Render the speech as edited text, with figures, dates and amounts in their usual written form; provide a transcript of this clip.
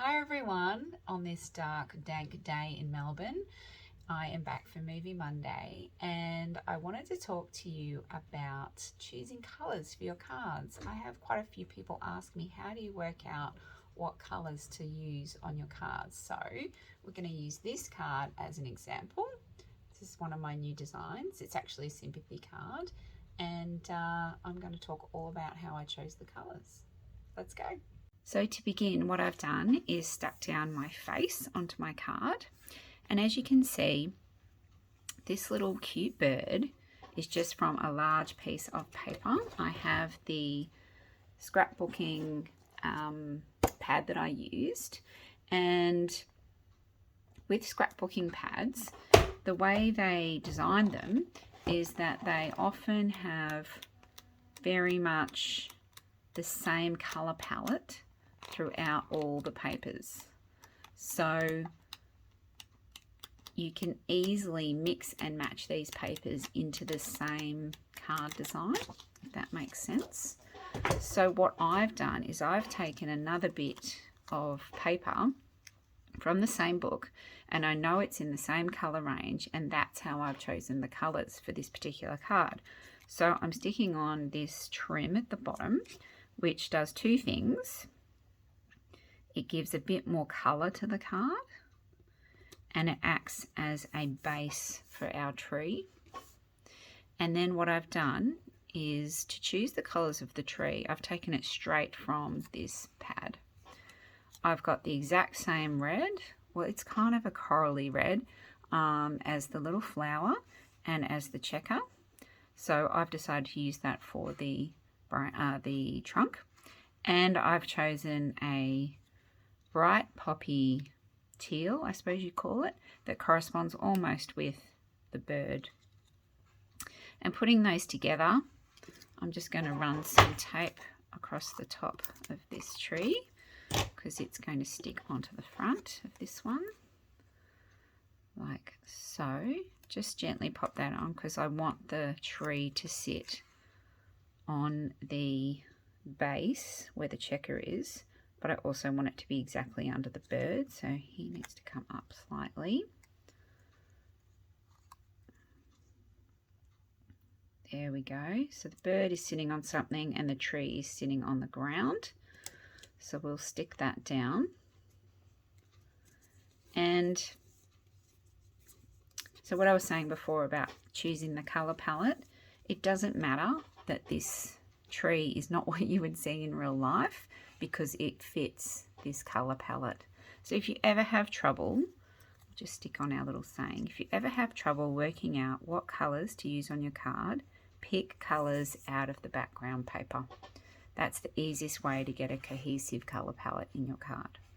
Hi everyone, on this dark, dank day in Melbourne. I am back for Movie Monday and I wanted to talk to you about choosing colours for your cards. I have quite a few people ask me, how do you work out what colours to use on your cards? So we're going to use this card as an example. This is one of my new designs. It's actually a sympathy card, and I'm going to talk all about how I chose the colours. Let's go. So to begin, what I've done is stuck down my face onto my card, and as you can see, this little cute bird is just from a large piece of paper. I have the scrapbooking pad that I used, and with scrapbooking pads, the way they design them is that they often have very much the same colour palette throughout all the papers, so you can easily mix and match these papers into the same card design, if that makes sense. So what I've done is I've taken another bit of paper from the same book, and I know it's in the same colour range, and that's how I've chosen the colours for this particular card. So I'm sticking on this trim at the bottom, which does two things. It gives a bit more colour to the card, and it acts as a base for our tree. And then what I've done is to choose the colours of the tree, I've taken it straight from this pad. I've got the exact same red, well it's kind of a corally red, as the little flower and as the checker. So I've decided to use that for the trunk. And I've chosen a bright poppy teal, I suppose you call it, that corresponds almost with the bird. And putting those together, I'm just going to run some tape across the top of this tree because it's going to stick onto the front of this one, like so. Just gently pop that on because I want the tree to sit on the base where the checker is, but I also want it to be exactly under the bird, so he needs to come up slightly. There we go. So the bird is sitting on something and the tree is sitting on the ground. So we'll stick that down. And so what I was saying before about choosing the colour palette, it doesn't matter that this tree is not what you would see in real life because it fits this colour palette. So if you ever have trouble, I'll just stick on our little saying, if you ever have trouble working out what colours to use on your card, pick colours out of the background paper. That's the easiest way to get a cohesive colour palette in your card.